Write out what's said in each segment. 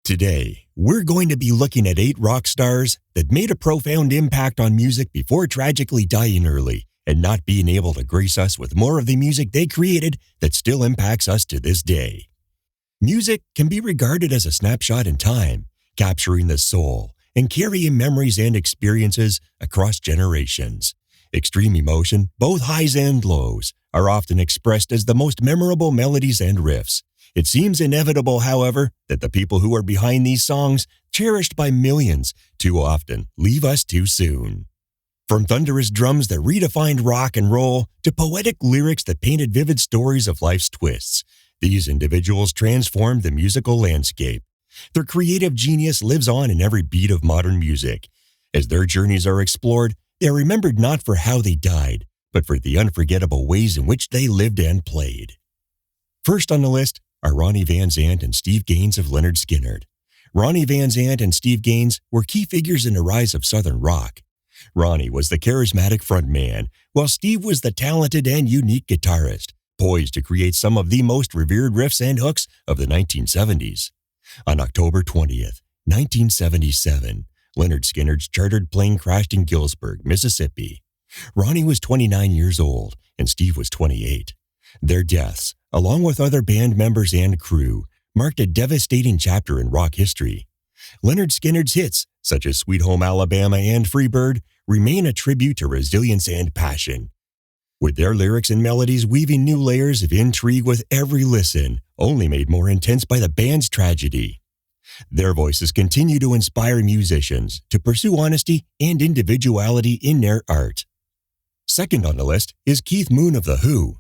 Today, we're going to be looking at 8 rock stars that made a profound impact on music before tragically dying early and not being able to grace us with more of the music they created that still impacts us to this day. Music can be regarded as a snapshot in time, capturing the soul and carrying memories and experiences across generations. Extreme emotion, both highs and lows, are often expressed as the most memorable melodies and riffs. It seems inevitable, however, that the people who are behind these songs, cherished by millions, too often leave us too soon. From thunderous drums that redefined rock and roll to poetic lyrics that painted vivid stories of life's twists, these individuals transformed the musical landscape. Their creative genius lives on in every beat of modern music. As their journeys are explored, they are remembered not for how they died, but for the unforgettable ways in which they lived and played. First on the list are Ronnie Van Zant and Steve Gaines of Lynyrd Skynyrd. Ronnie Van Zant and Steve Gaines were key figures in the rise of Southern rock. Ronnie was the charismatic frontman, while Steve was the talented and unique guitarist, poised to create some of the most revered riffs and hooks of the 1970s. On October 20th, 1977, Lynyrd Skynyrd's chartered plane crashed in Gillsburg, Mississippi. Ronnie was 29 years old and Steve was 28. Their deaths, along with other band members and crew, marked a devastating chapter in rock history. Lynyrd Skynyrd's hits, such as Sweet Home Alabama and Freebird, remain a tribute to resilience and passion. With their lyrics and melodies weaving new layers of intrigue with every listen, only made more intense by the band's tragedy. Their voices continue to inspire musicians to pursue honesty and individuality in their art. Second on the list is Keith Moon of The Who.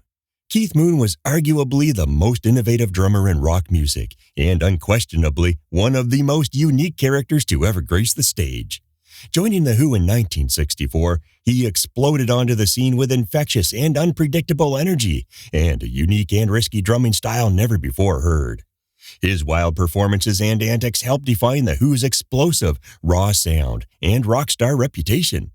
Keith Moon was arguably the most innovative drummer in rock music and unquestionably one of the most unique characters to ever grace the stage. Joining The Who in 1964, he exploded onto the scene with infectious and unpredictable energy and a unique and risky drumming style never before heard. His wild performances and antics helped define The Who's explosive, raw sound and rock star reputation.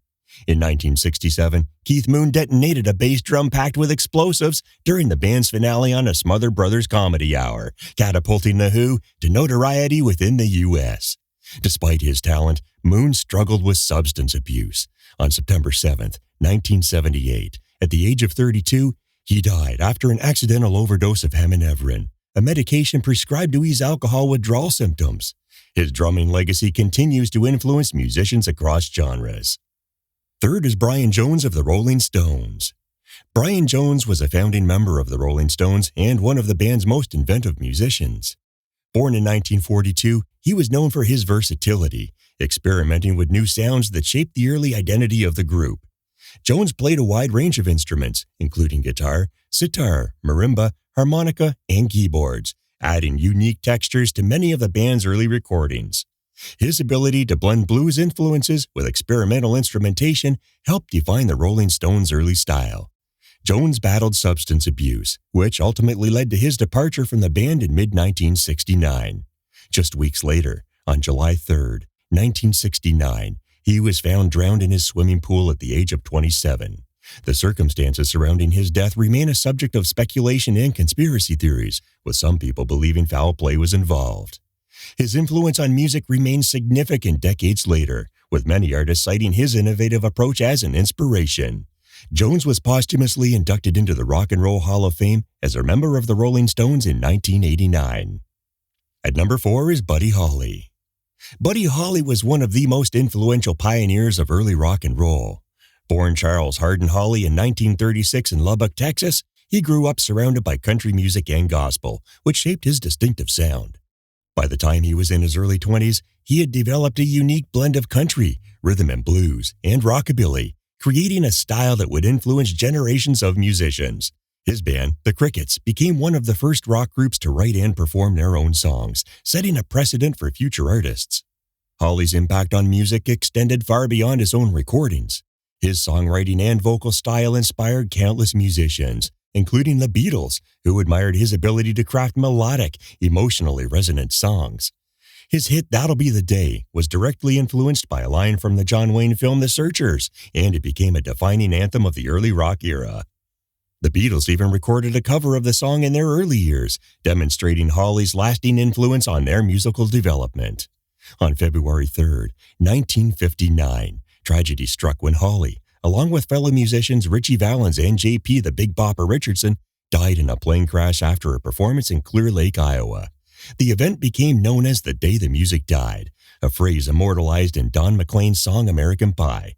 In 1967, Keith Moon detonated a bass drum packed with explosives during the band's finale on a Smother Brothers comedy hour, catapulting The Who to notoriety within the U.S. Despite his talent, Moon struggled with substance abuse. On September 7, 1978, at the age of 32, he died after an accidental overdose of Heminevrin, a medication prescribed to ease alcohol withdrawal symptoms. His drumming legacy continues to influence musicians across genres. Third is Brian Jones of the Rolling Stones. Brian Jones was a founding member of the Rolling Stones and one of the band's most inventive musicians. Born in 1942, he was known for his versatility, experimenting with new sounds that shaped the early identity of the group. Jones played a wide range of instruments, including guitar, sitar, marimba, harmonica, and keyboards, adding unique textures to many of the band's early recordings. His ability to blend blues influences with experimental instrumentation helped define the Rolling Stones' early style. Jones battled substance abuse, which ultimately led to his departure from the band in mid-1969. Just weeks later, on July 3, 1969, he was found drowned in his swimming pool at the age of 27. The circumstances surrounding his death remain a subject of speculation and conspiracy theories, with some people believing foul play was involved. His influence on music remains significant decades later, with many artists citing his innovative approach as an inspiration. Jones was posthumously inducted into the Rock and Roll Hall of Fame as a member of the Rolling Stones in 1989. At number 4 is Buddy Holly. Buddy Holly was one of the most influential pioneers of early rock and roll. Born Charles Hardin Holly in 1936 in Lubbock, Texas, he grew up surrounded by country music and gospel, which shaped his distinctive sound. By the time he was in his early 20s, he had developed a unique blend of country, rhythm and blues, and rockabilly, creating a style that would influence generations of musicians. His band, The Crickets, became one of the first rock groups to write and perform their own songs, setting a precedent for future artists. Holly's impact on music extended far beyond his own recordings. His songwriting and vocal style inspired countless musicians, including the Beatles, who admired his ability to craft melodic, emotionally resonant songs. His hit That'll Be the Day was directly influenced by a line from the John Wayne film The Searchers, and it became a defining anthem of the early rock era. The Beatles even recorded a cover of the song in their early years, demonstrating Holly's lasting influence on their musical development. On February 3, 1959, tragedy struck when Holly, along with fellow musicians Ritchie Valens and J.P. the Big Bopper Richardson, died in a plane crash after a performance in Clear Lake, Iowa. The event became known as the Day the Music Died, a phrase immortalized in Don McLean's song American Pie.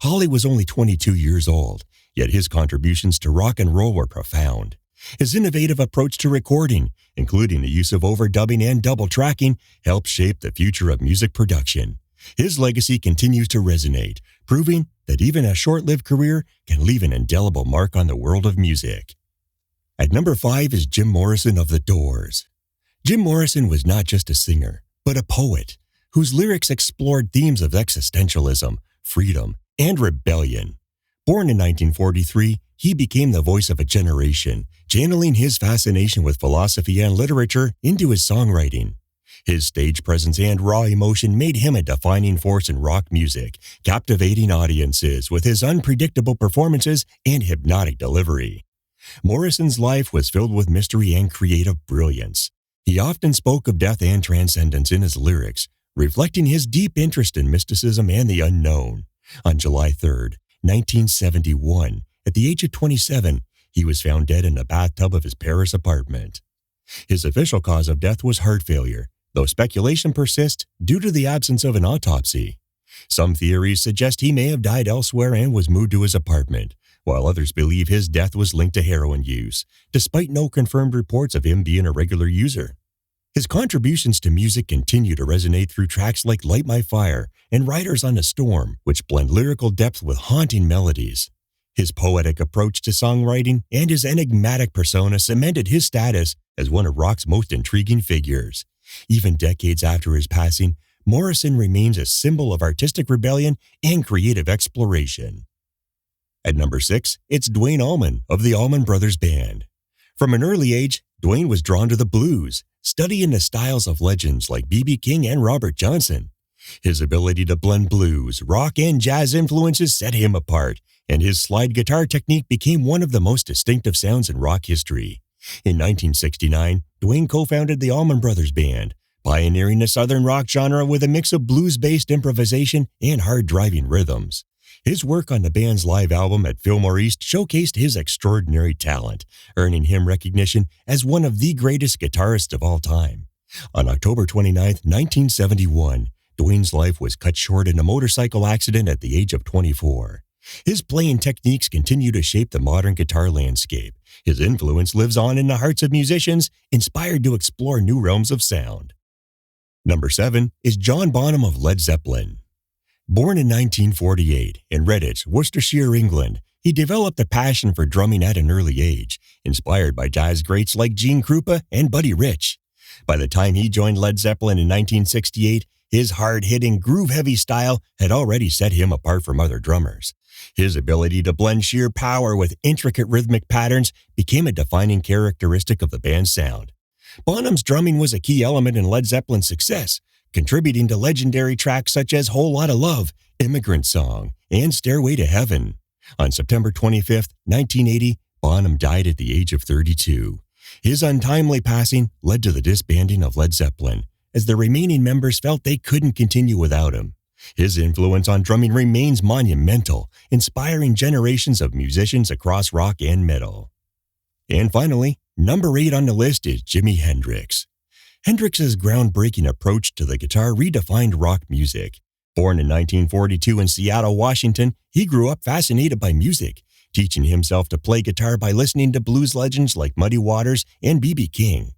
Holly was only 22 years old, yet his contributions to rock and roll were profound. His innovative approach to recording, including the use of overdubbing and double tracking, helped shape the future of music production. His legacy continues to resonate, proving that even a short-lived career can leave an indelible mark on the world of music. At number 5 is Jim Morrison of The Doors. Jim Morrison was not just a singer, but a poet, whose lyrics explored themes of existentialism, freedom, and rebellion. Born in 1943, he became the voice of a generation, channeling his fascination with philosophy and literature into his songwriting. His stage presence and raw emotion made him a defining force in rock music, captivating audiences with his unpredictable performances and hypnotic delivery. Morrison's life was filled with mystery and creative brilliance. He often spoke of death and transcendence in his lyrics, reflecting his deep interest in mysticism and the unknown. On July 3, 1971, at the age of 27, he was found dead in the bathtub of his Paris apartment. His official cause of death was heart failure, though speculation persists due to the absence of an autopsy. Some theories suggest he may have died elsewhere and was moved to his apartment, while others believe his death was linked to heroin use, despite no confirmed reports of him being a regular user. His contributions to music continue to resonate through tracks like Light My Fire and Riders on the Storm, which blend lyrical depth with haunting melodies. His poetic approach to songwriting and his enigmatic persona cemented his status as one of rock's most intriguing figures. Even decades after his passing, Morrison remains a symbol of artistic rebellion and creative exploration. At number 6, it's Duane Allman of the Allman Brothers Band. From an early age, Duane was drawn to the blues, studying the styles of legends like B.B. King and Robert Johnson. His ability to blend blues, rock, and jazz influences set him apart, and his slide guitar technique became one of the most distinctive sounds in rock history. In 1969, Duane co-founded the Allman Brothers Band, pioneering the Southern rock genre with a mix of blues-based improvisation and hard-driving rhythms. His work on the band's live album at Fillmore East showcased his extraordinary talent, earning him recognition as one of the greatest guitarists of all time. On October 29, 1971, Duane's life was cut short in a motorcycle accident at the age of 24. His playing techniques continue to shape the modern guitar landscape. His influence lives on in the hearts of musicians, inspired to explore new realms of sound. Number 7 is John Bonham of Led Zeppelin. Born in 1948 in Redditch, Worcestershire, England, he developed a passion for drumming at an early age, inspired by jazz greats like Gene Krupa and Buddy Rich. By the time he joined Led Zeppelin in 1968, his hard-hitting, groove-heavy style had already set him apart from other drummers. His ability to blend sheer power with intricate rhythmic patterns became a defining characteristic of the band's sound. Bonham's drumming was a key element in Led Zeppelin's success, contributing to legendary tracks such as Whole Lotta Love, Immigrant Song, and Stairway to Heaven. On September 25, 1980, Bonham died at the age of 32. His untimely passing led to the disbanding of Led Zeppelin, as the remaining members felt they couldn't continue without him. His influence on drumming remains monumental, inspiring generations of musicians across rock and metal. And finally, number 8 on the list is Jimi Hendrix. Hendrix's groundbreaking approach to the guitar redefined rock music. Born in 1942 in Seattle, Washington, he grew up fascinated by music, teaching himself to play guitar by listening to blues legends like Muddy Waters and B.B. King.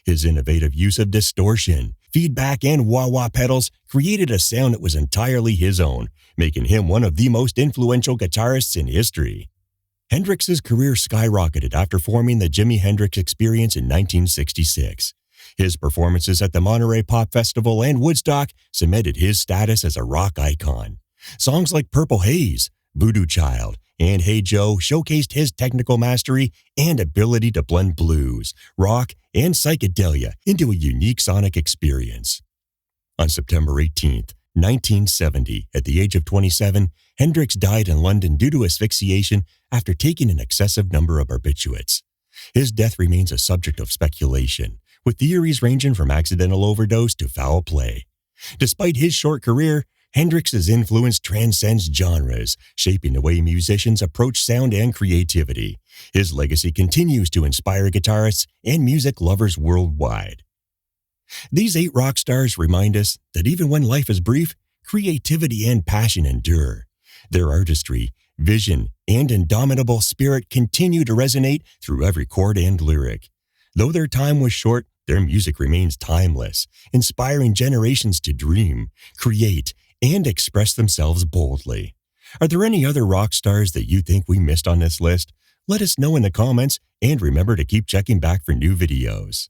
His innovative use of distortion, feedback, and wah-wah pedals created a sound that was entirely his own, making him one of the most influential guitarists in history. Hendrix's career skyrocketed after forming the Jimi Hendrix Experience in 1966. His performances at the Monterey Pop Festival and Woodstock cemented his status as a rock icon. Songs like Purple Haze, Voodoo Child, and Hey Joe showcased his technical mastery and ability to blend blues, rock, and psychedelia into a unique sonic experience. On September 18, 1970, at the age of 27, Hendrix died in London due to asphyxiation after taking an excessive number of barbiturates. His death remains a subject of speculation, with theories ranging from accidental overdose to foul play. Despite his short career, Hendrix's influence transcends genres, shaping the way musicians approach sound and creativity. His legacy continues to inspire guitarists and music lovers worldwide. These 8 rock stars remind us that even when life is brief, creativity and passion endure. Their artistry, vision, and indomitable spirit continue to resonate through every chord and lyric. Though their time was short, their music remains timeless, inspiring generations to dream, create, and express themselves boldly. Are there any other rock stars that you think we missed on this list? Let us know in the comments, and remember to keep checking back for new videos.